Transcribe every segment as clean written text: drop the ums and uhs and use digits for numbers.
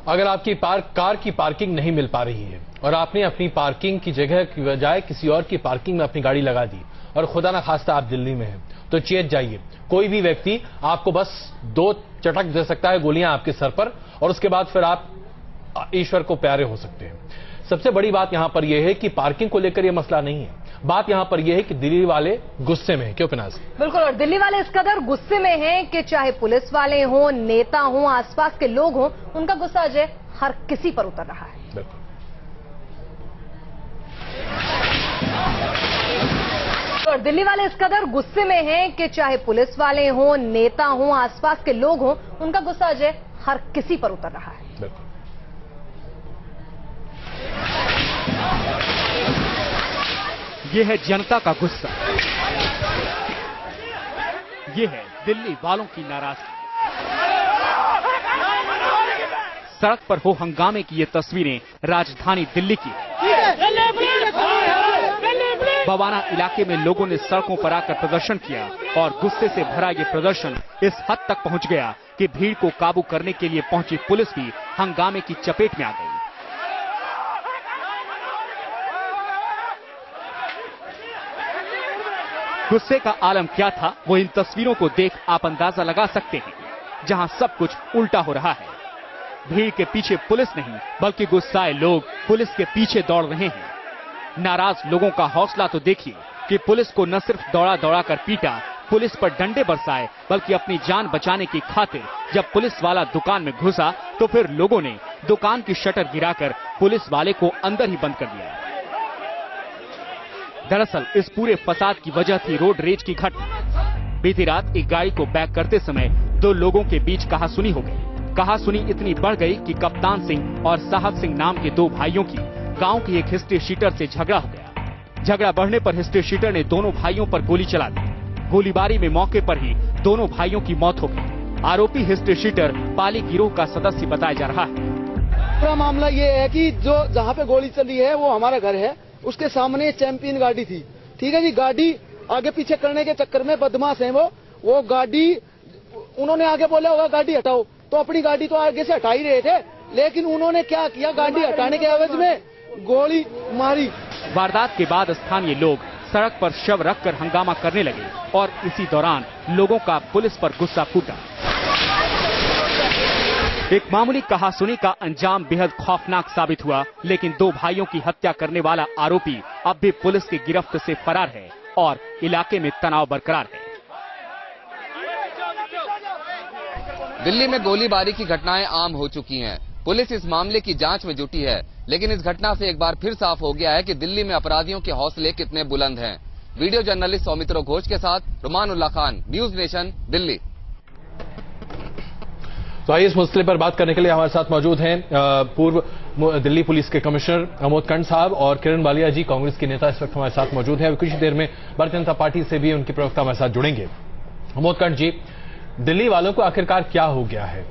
अगर आपकी कार की पार्किंग नहीं मिल पा रही है और आपने अपनी पार्किंग की जगह की बजाय किसी और की पार्किंग में अपनी गाड़ी लगा दी और खुदा ना खास्ता आप दिल्ली में हैं, तो चेत जाइए। कोई भी व्यक्ति आपको बस 2 चटक दे सकता है, गोलियां आपके सर पर, और उसके बाद फिर आप ईश्वर को प्यारे हो सकते हैं। सबसे बड़ी बात यहां पर यह है कि पार्किंग को लेकर यह मसला नहीं है। बात यहां पर यह है कि दिल्ली वाले गुस्से में हैं। क्यों पिनाज? बिल्कुल, और दिल्ली वाले इस कदर गुस्से में हैं कि चाहे पुलिस वाले हों, नेता हों, आसपास के लोग हों, उनका गुस्सा अजय हर किसी पर उतर रहा है। बिल्कुल। और दिल्ली वाले इस कदर गुस्से में हैं कि चाहे पुलिस वाले हों, नेता हों, आसपास के लोग हों, उनका गुस्सा अजय हर किसी पर उतर रहा है। बिल्कुल। ये है जनता का गुस्सा, ये है दिल्ली वालों की नाराजगी। सड़क पर हो हंगामे की ये तस्वीरें राजधानी दिल्ली की। बवाना इलाके में लोगों ने सड़कों पर आकर प्रदर्शन किया और गुस्से से भरा ये प्रदर्शन इस हद तक पहुंच गया कि भीड़ को काबू करने के लिए पहुंची पुलिस भी हंगामे की चपेट में आ गई। गुस्से का आलम क्या था, वो इन तस्वीरों को देख आप अंदाजा लगा सकते हैं, जहां सब कुछ उल्टा हो रहा है। भीड़ के पीछे पुलिस नहीं, बल्कि गुस्साए लोग पुलिस के पीछे दौड़ रहे हैं। नाराज लोगों का हौसला तो देखिए कि पुलिस को न सिर्फ दौड़ा दौड़ा कर पीटा, पुलिस पर डंडे बरसाए, बल्कि अपनी जान बचाने की खातिर जब पुलिस वाला दुकान में घुसा तो फिर लोगों ने दुकान की शटर गिराकर पुलिस वाले को अंदर ही बंद कर दिया। दरअसल इस पूरे फसाद की वजह थी रोड रेज की घटना। बीती रात एक गाड़ी को बैक करते समय 2 लोगों के बीच कहासुनी हो गई। कहासुनी इतनी बढ़ गई कि कप्तान सिंह और साहब सिंह नाम के 2 भाइयों की गांव की एक हिस्ट्री शीटर से झगड़ा हो गया। झगड़ा बढ़ने पर हिस्ट्री शीटर ने दोनों भाइयों पर गोली चला दी। गोलीबारी में मौके पर ही दोनों भाइयों की मौत हो गई। आरोपी हिस्ट्री शीटर पाली गिरोह का सदस्य बताया जा रहा है। पूरा मामला ये है कि जो जहाँ पे गोली चली है वो हमारा घर है, उसके सामने चैंपियन गाड़ी थी। ठीक है जी, गाड़ी आगे पीछे करने के चक्कर में बदमाश है वो गाड़ी, उन्होंने आगे बोला होगा गाड़ी हटाओ, तो अपनी गाड़ी तो आगे से हटा ही रहे थे, लेकिन उन्होंने क्या किया, गाड़ी हटाने के एवज में गोली मारी। वारदात के बाद स्थानीय लोग सड़क पर शव रखकर हंगामा करने लगे और इसी दौरान लोगों का पुलिस पर गुस्सा फूटा। एक मामूली कहासुनी का अंजाम बेहद खौफनाक साबित हुआ, लेकिन 2 भाइयों की हत्या करने वाला आरोपी अब भी पुलिस की गिरफ्त से फरार है और इलाके में तनाव बरकरार है। दिल्ली में गोलीबारी की घटनाएं आम हो चुकी हैं। पुलिस इस मामले की जांच में जुटी है, लेकिन इस घटना से एक बार फिर साफ हो गया है कि दिल्ली में अपराधियों के हौसले कितने बुलंद हैं। वीडियो जर्नलिस्ट सौमित्र घोष के साथ रुमान उल्ला खान, न्यूज नेशन, दिल्ली। तो आइए इस मसले पर बात करने के लिए हमारे साथ मौजूद हैं पूर्व दिल्ली पुलिस के कमिश्नर अमोद कंठ साहब और किरण वालिया जी, कांग्रेस के नेता इस वक्त हमारे साथ मौजूद हैं। कुछ देर में भारतीय जनता पार्टी से भी उनकी प्रवक्ता हमारे साथ जुड़ेंगे। अमोद कंठ जी, दिल्ली वालों को आखिरकार क्या हो गया है?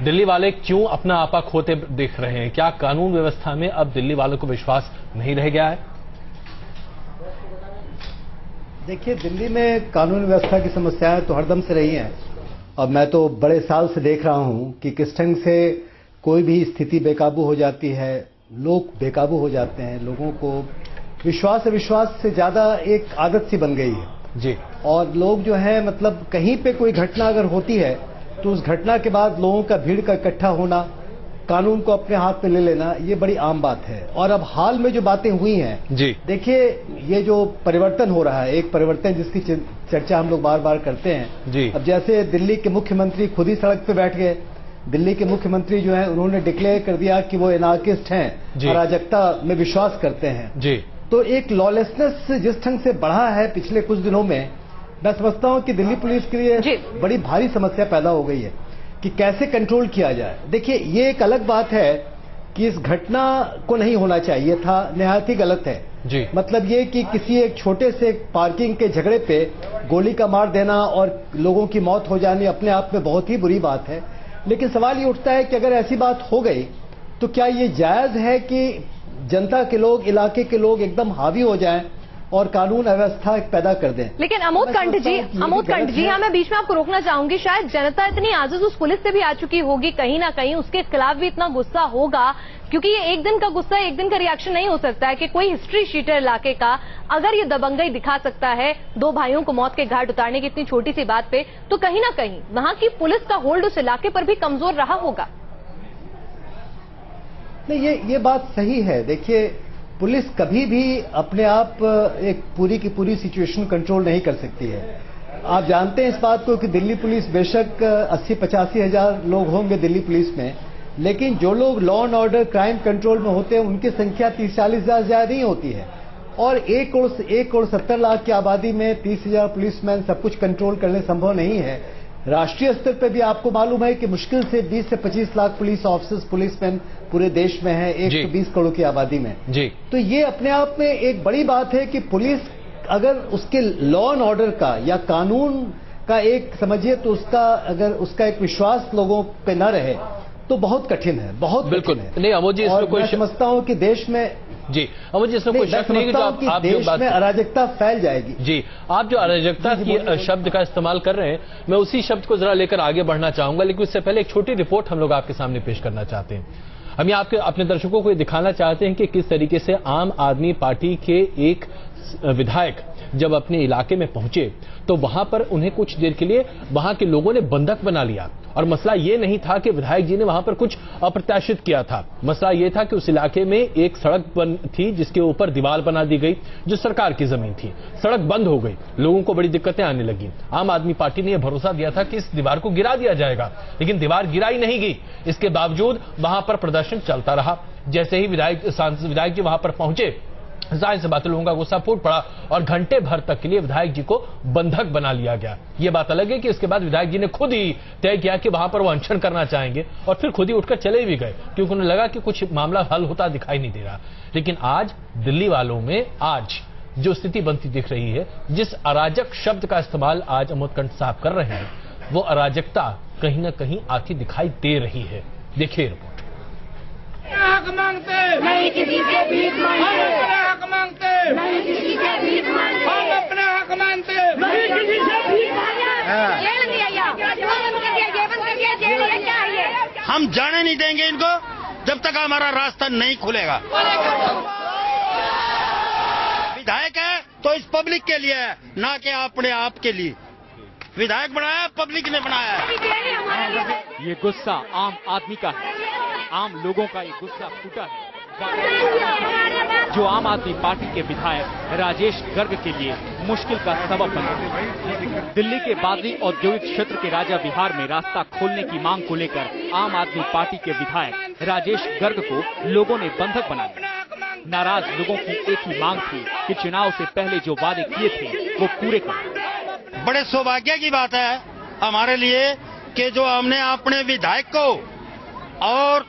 दिल्ली वाले क्यों अपना आपा खोते दिख रहे हैं? क्या कानून व्यवस्था में अब दिल्ली वालों को विश्वास नहीं रह गया है? देखिए, दिल्ली में कानून व्यवस्था की समस्याएं तो हरदम से रही हैं और मैं तो बड़े साल से देख रहा हूं कि किस ढंग से कोई भी स्थिति बेकाबू हो जाती है, लोग बेकाबू हो जाते हैं। लोगों को विश्वास से ज्यादा एक आदत सी बन गई है जी। और लोग जो है मतलब कहीं पे कोई घटना अगर होती है तो उस घटना के बाद लोगों का भीड़ का इकट्ठा होना, कानून को अपने हाथ में ले लेना, ये बड़ी आम बात है। और अब हाल में जो बातें हुई हैं जी, देखिए, ये जो परिवर्तन हो रहा है, एक परिवर्तन जिसकी चर्चा हम लोग बार बार करते हैं जी। अब जैसे दिल्ली के मुख्यमंत्री खुद ही सड़क पे बैठ गए। दिल्ली के मुख्यमंत्री जो है उन्होंने डिक्लेयर कर दिया कि वो एनार्किस्ट हैं, अराजकता में विश्वास करते हैं जी। तो एक लॉलेसनेस जिस ढंग से बढ़ा है पिछले कुछ दिनों में, मैं समझता हूं कि दिल्ली पुलिस के लिए बड़ी भारी समस्या पैदा हो गई है कि कैसे कंट्रोल किया जाए। देखिए, ये एक अलग बात है कि इस घटना को नहीं होना चाहिए था, निहायत ही गलत है जी। मतलब ये कि किसी एक छोटे से पार्किंग के झगड़े पे गोली का मार देना और लोगों की मौत हो जानी अपने आप में बहुत ही बुरी बात है। लेकिन सवाल ये उठता है कि अगर ऐसी बात हो गई तो क्या ये जायज है कि जनता के लोग, इलाके के लोग एकदम हावी हो जाएं और कानून व्यवस्था पैदा कर दें। लेकिन अमोद कंठ जी, हाँ, मैं बीच में आपको रोकना चाहूंगी। शायद जनता इतनी आजिज उस पुलिस से भी आ चुकी होगी, कहीं ना कहीं उसके खिलाफ भी इतना गुस्सा होगा, क्योंकि ये एक दिन का गुस्सा, एक दिन का रिएक्शन नहीं हो सकता है कि कोई हिस्ट्री शीटर इलाके का अगर ये दबंगई दिखा सकता है 2 भाइयों को मौत के घाट उतारने की इतनी छोटी सी बात पे, तो कहीं ना कहीं वहां की पुलिस का होल्ड उस इलाके पर भी कमजोर रहा होगा। नहीं, ये बात सही है। देखिए, पुलिस कभी भी अपने आप एक पूरी की पूरी सिचुएशन कंट्रोल नहीं कर सकती है। आप जानते हैं इस बात को कि दिल्ली पुलिस बेशक 80-85 हजार लोग होंगे दिल्ली पुलिस में, लेकिन जो लोग law and order crime control में होते हैं उनकी संख्या 30-40 हजार ज्यादा नहीं होती है। और 1 करोड़ 70 लाख की आबादी में 30,000 पुलिसमैन सब कुछ कंट्रोल करने संभव नहीं है। राष्ट्रीय स्तर पर भी आपको मालूम है कि मुश्किल से 20 से 25 लाख पुलिस ऑफिसर्स, पुलिसमैन पूरे देश में है 120 करोड़ की आबादी में जी। तो ये अपने आप में एक बड़ी बात है कि पुलिस अगर उसके लॉ एंड ऑर्डर का या कानून का एक समझिए तो उसका एक विश्वास लोगों पे न रहे तो बहुत कठिन है, बहुत बिल्कुल है। नहीं अमोद जी, इसमें कोई समझता हूं कि देश में जी अमोद जी इसमें कोई शक नहीं कि आप देश में अराजकता फैल जाएगी। जी, आप जो अराजकता की शब्द का इस्तेमाल कर रहे हैं, मैं उसी शब्द को जरा लेकर आगे बढ़ना चाहूंगा, लेकिन उससे पहले एक छोटी रिपोर्ट हम लोग आपके सामने पेश करना चाहते हैं। हम ये अपने दर्शकों को ये दिखाना चाहते हैं कि किस तरीके से आम आदमी पार्टी के एक विधायक जब अपने इलाके में पहुंचे तो वहां पर उन्हें कुछ देर के लिए वहां के लोगों ने बंधक बना लिया। और मसला ये नहीं था कि विधायक जी ने वहां पर कुछ अप्रत्याशित किया था, मसला ये था कि उस इलाके में एक सड़क थी जिसके ऊपर दीवार बना दी गई जो सरकार की जमीन थी। सड़क बंद हो गई, लोगों को बड़ी दिक्कतें आने लगी। आम आदमी पार्टी ने यह भरोसा दिया था कि इस दीवार को गिरा दिया जाएगा, लेकिन दीवार गिराई नहीं गई। इसके बावजूद वहां पर प्रदर्शन चलता रहा। जैसे ही विधायक जी वहां पर पहुंचे, जाहिर सी बात लोगों का गुस्सा फूट पड़ा और घंटे भर तक के लिए विधायक जी को बंधक बना लिया गया। ये बात अलग है कि इसके बाद विधायक जी ने खुद ही तय किया कि वहां पर वो अनशन करना चाहेंगे और फिर खुद ही उठकर चले भी गए, क्योंकि उन्हें लगा कि कुछ मामला हल होता दिखाई नहीं दे रहा। लेकिन आज दिल्ली वालों में आज जो स्थिति बनती दिख रही है, जिस अराजक शब्द का इस्तेमाल आज अमोद कंठ साहब कर रहे हैं, वो अराजकता कहीं ना कहीं आती दिखाई दे रही है। देखिए रिपोर्ट। हक मांगते नहीं किसी से भीख मांगते, हक मांगते नहीं किसी से भीख मांगते, हम अपना हक मांगते नहीं किसी से भीख मांगते। हम जाने नहीं देंगे इनको जब तक हमारा रास्ता नहीं खुलेगा। विधायक है तो इस पब्लिक के लिए है, ना कि अपने आप के लिए। विधायक बनाया पब्लिक ने बनाया है। ये गुस्सा आम आदमी का है, आम लोगों का ये गुस्सा फूटा है जो आम आदमी पार्टी के विधायक राजेश गर्ग के लिए मुश्किल का सबब बना। दिल्ली के बादली औद्योगिक क्षेत्र के राजा विहार में रास्ता खोलने की मांग को लेकर आम आदमी पार्टी के विधायक राजेश गर्ग को लोगों ने बंधक बना लिया। नाराज लोगों की एक ही मांग थी कि चुनाव से पहले जो वादे किए थे वो पूरे करें। बड़े सौभाग्य की बात है हमारे लिए कि जो हमने अपने विधायक को और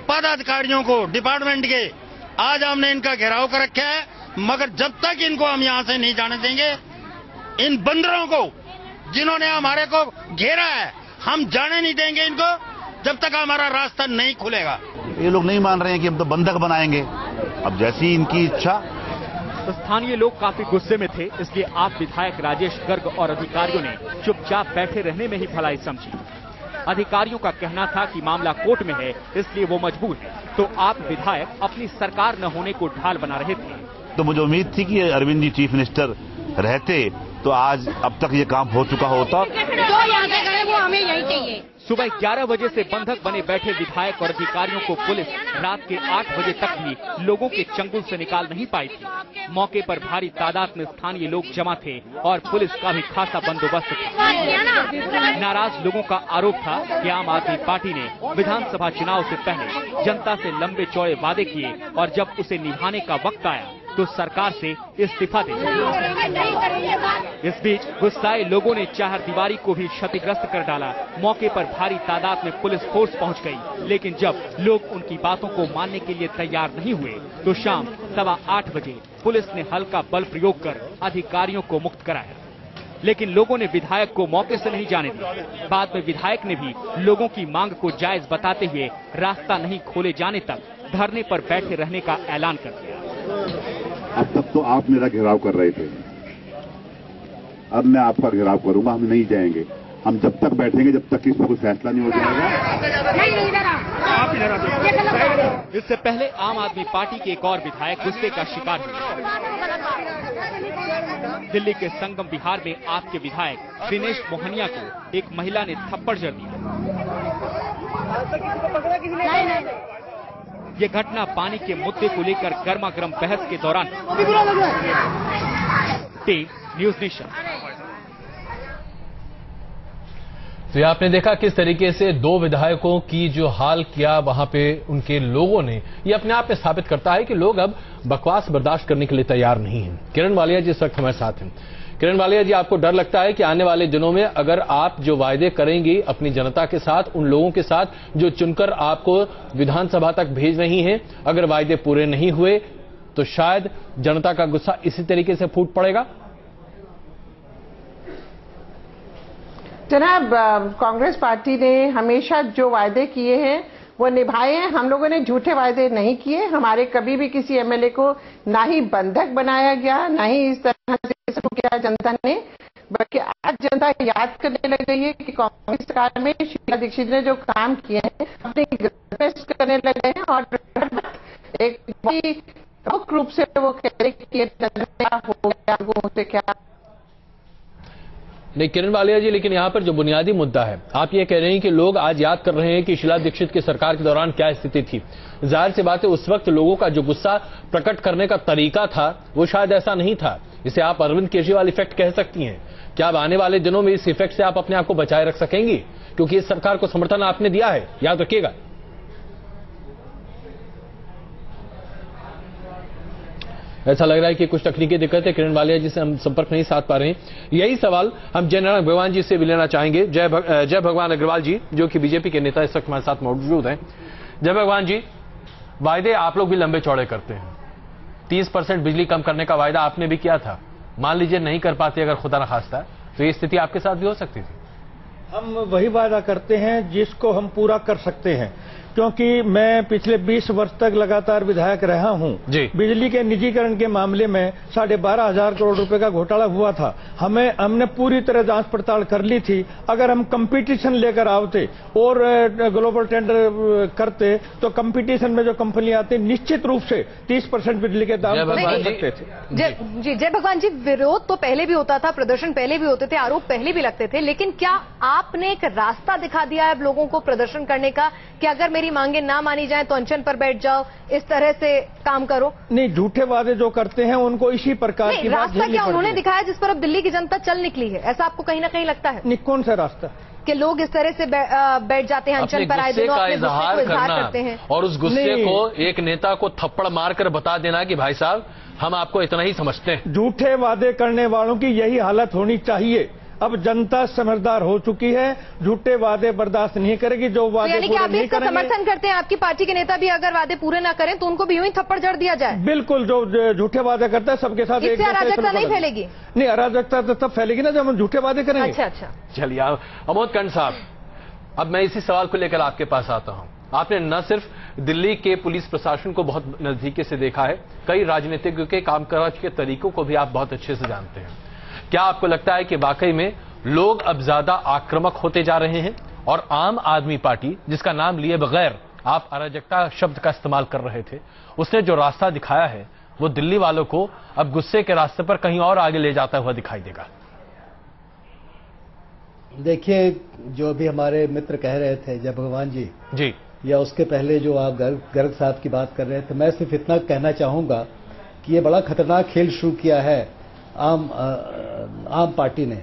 पदाधिकारियों को डिपार्टमेंट के आज हमने इनका घेराव कर रखा है, मगर जब तक इनको हम यहां से नहीं जाने देंगे, इन बंदरों को जिन्होंने हमारे को घेरा है, हम जाने नहीं देंगे इनको जब तक हमारा रास्ता नहीं खुलेगा। ये लोग नहीं मान रहे हैं कि हम तो बंधक बनाएंगे, अब जैसी इनकी इच्छा। स्थानीय लोग काफी गुस्से में थे, इसलिए आप विधायक राजेश गर्ग और अधिकारियों ने चुपचाप बैठे रहने में ही भलाई समझी। अधिकारियों का कहना था कि मामला कोर्ट में है, इसलिए वो मजबूर है, तो आप विधायक अपनी सरकार न होने को ढाल बना रहे थे। तो मुझे उम्मीद थी कि अरविंद जी चीफ मिनिस्टर रहते तो आज अब तक ये काम हो चुका होता। जो यहाँ से करे वो हमें यही चाहिए। सुबह 11 बजे से बंधक बने बैठे विधायक और अधिकारियों को पुलिस रात के 8 बजे तक भी लोगों के चंगुल से निकाल नहीं पाई थी। मौके पर भारी तादाद में स्थानीय लोग जमा थे और पुलिस का भी खासा बंदोबस्त था। नाराज लोगों का आरोप था कि आम आदमी पार्टी ने विधानसभा चुनाव से पहले जनता से लंबे चौड़े वादे किए और जब उसे निभाने का वक्त आया तो सरकार से इस्तीफा दे दिया। इस बीच गुस्साए लोगों ने चारदीवारी को भी क्षतिग्रस्त कर डाला। मौके पर भारी तादाद में पुलिस फोर्स पहुंच गई, लेकिन जब लोग उनकी बातों को मानने के लिए तैयार नहीं हुए तो शाम 7:15 बजे पुलिस ने हल्का बल प्रयोग कर अधिकारियों को मुक्त कराया। लेकिन लोगों ने विधायक को मौके से नहीं जाने दिया। बाद में विधायक ने भी लोगों की मांग को जायज बताते हुए रास्ता नहीं खोले जाने तक धरने पर बैठे रहने का ऐलान कर दिया। अब तक तो आप मेरा घेराव कर रहे थे, अब मैं आपका घेराव करूंगा। हम नहीं जाएंगे, हम जब तक बैठेंगे जब तक इस पर कोई फैसला नहीं हो जाएगा। इससे पहले आम आदमी पार्टी के एक और विधायक गुस्से का शिकार हुए। दिल्ली के संगम विहार में आपके विधायक दिनेश मोहनिया को एक महिला ने थप्पड़ जड़ दिया। ये घटना पानी के मुद्दे को लेकर गर्मागर्म बहस के दौरान। TV news nation. तो ये आपने देखा किस तरीके से दो विधायकों की जो हाल किया वहां पे उनके लोगों ने, ये अपने आप में साबित करता है कि लोग अब बकवास बर्दाश्त करने के लिए तैयार नहीं हैं। किरण वालिया जी इस वक्त हमारे साथ हैं। किरण वालिया जी, आपको डर लगता है कि आने वाले दिनों में अगर आप जो वायदे करेंगी अपनी जनता के साथ, उन लोगों के साथ जो चुनकर आपको विधानसभा तक भेज रही हैं, अगर वायदे पूरे नहीं हुए तो शायद जनता का गुस्सा इसी तरीके से फूट पड़ेगा? जनाब, कांग्रेस पार्टी ने हमेशा जो वायदे किए हैं वो निभाए हैं। हम लोगों ने झूठे वायदे नहीं किए। हमारे कभी भी किसी एमएलए को ना ही बंधक बनाया गया, ना ही इस तरह से किया जनता ने, बल्कि आज जनता याद करने लग गई है कि कांग्रेस सरकार में शीला दीक्षित ने जो काम किए हैं अपने करने लग गए हैं और एक मुख्य रूप से वो कह रहे हो गया लोगों से क्या। नहीं किरण वालिया जी, लेकिन यहां पर जो बुनियादी मुद्दा है, आप ये कह रहे हैं कि लोग आज याद कर रहे हैं कि शीला दीक्षित की सरकार के दौरान क्या स्थिति थी। जाहिर सी बात है उस वक्त लोगों का जो गुस्सा प्रकट करने का तरीका था वो शायद ऐसा नहीं था। इसे आप अरविंद केजरीवाल इफेक्ट कह सकती हैं। क्या अब आने वाले दिनों में इस इफेक्ट से आप अपने आप को बचाए रख सकेंगी? क्योंकि इस सरकार को समर्थन आपने दिया है, याद रखिएगा। ऐसा लग रहा है कि कुछ तकनीकी दिक्कत है। किरण वालिया जी से हम संपर्क नहीं साध पा रहे हैं। यही सवाल हम जय नारायण भगवान जी से भी लेना चाहेंगे। जय भगवान अग्रवाल जी, जो कि बीजेपी के नेता इस वक्त हमारे साथ मौजूद हैं। जय भगवान जी, वायदे आप लोग भी लंबे चौड़े करते हैं। 30% बिजली कम करने का वायदा आपने भी किया था। मान लीजिए नहीं कर पाते अगर खुदा न खास्ता, तो ये स्थिति आपके साथ भी हो सकती थी। हम वही वादा करते हैं जिसको हम पूरा कर सकते हैं, क्योंकि मैं पिछले 20 वर्ष तक लगातार विधायक रहा हूं। बिजली के निजीकरण के मामले में 12,500 करोड़ रुपए का घोटाला हुआ था। हमने पूरी तरह जांच पड़ताल कर ली थी। अगर हम कंपटीशन लेकर आवते और ग्लोबल टेंडर करते तो कंपटीशन में जो कंपनी आती निश्चित रूप से 30% बिजली के दाम बढ़ा सकते थे। जय भगवान जी, विरोध तो पहले भी होता था, प्रदर्शन पहले भी होते थे, आरोप पहले भी लगते थे, लेकिन क्या आपने एक रास्ता दिखा दिया है लोगों को प्रदर्शन करने का कि अगर मेरी मांगे ना मानी जाए तो अनशन पर बैठ जाओ, इस तरह से काम करो? नहीं, झूठे वादे जो करते हैं उनको इसी प्रकार की बात रास्ता क्या उन्होंने दिखाया जिस पर अब दिल्ली की जनता चल निकली है? ऐसा आपको कहीं ना कहीं लगता है? नहीं, कौन सा रास्ता कि लोग इस तरह से बैठ जाते हैं अनशन पर, आए दिनों अपने गुस्से को इजहार करते हैं और उस गुस्से को एक नेता को थप्पड़ मारकर बता देना कि भाई साहब हम आपको इतना ही समझते हैं। झूठे वादे करने वालों की यही हालत होनी चाहिए। अब जनता समझदार हो चुकी है, झूठे वादे बर्दाश्त नहीं करेगी। जो वादे यानी कि आप इसका समर्थन करते हैं, आपकी पार्टी के नेता भी अगर वादे पूरे ना करें तो उनको भी यूं ही थप्पड़ जड़ दिया जाए? बिल्कुल, जो झूठे वादे करता है सबके साथ इससे अराजकता नहीं फैलेगी? नहीं, अराजकता तो तब फैलेगी ना जब हम झूठे वादे करेंगे। अच्छा, चलिए अमोद कंठ साहब, अब मैं इसी सवाल को लेकर आपके पास आता हूं। आपने न सिर्फ दिल्ली के पुलिस प्रशासन को बहुत नजदीकी से देखा है, कई राजनीतिज्ञों के कामकाज के तरीकों को भी आप बहुत अच्छे से जानते हैं। क्या आपको लगता है कि वाकई में लोग अब ज्यादा आक्रामक होते जा रहे हैं और आम आदमी पार्टी, जिसका नाम लिए बगैर आप अराजकता शब्द का इस्तेमाल कर रहे थे, उसने जो रास्ता दिखाया है वो दिल्ली वालों को अब गुस्से के रास्ते पर कहीं और आगे ले जाता हुआ दिखाई देगा? देखिए, जो भी हमारे मित्र कह रहे थे, जय भगवान जी, या उसके पहले जो आप गर्ग साहब की बात कर रहे थे, मैं सिर्फ इतना कहना चाहूंगा कि ये बड़ा खतरनाक खेल शुरू किया है आम पार्टी ने।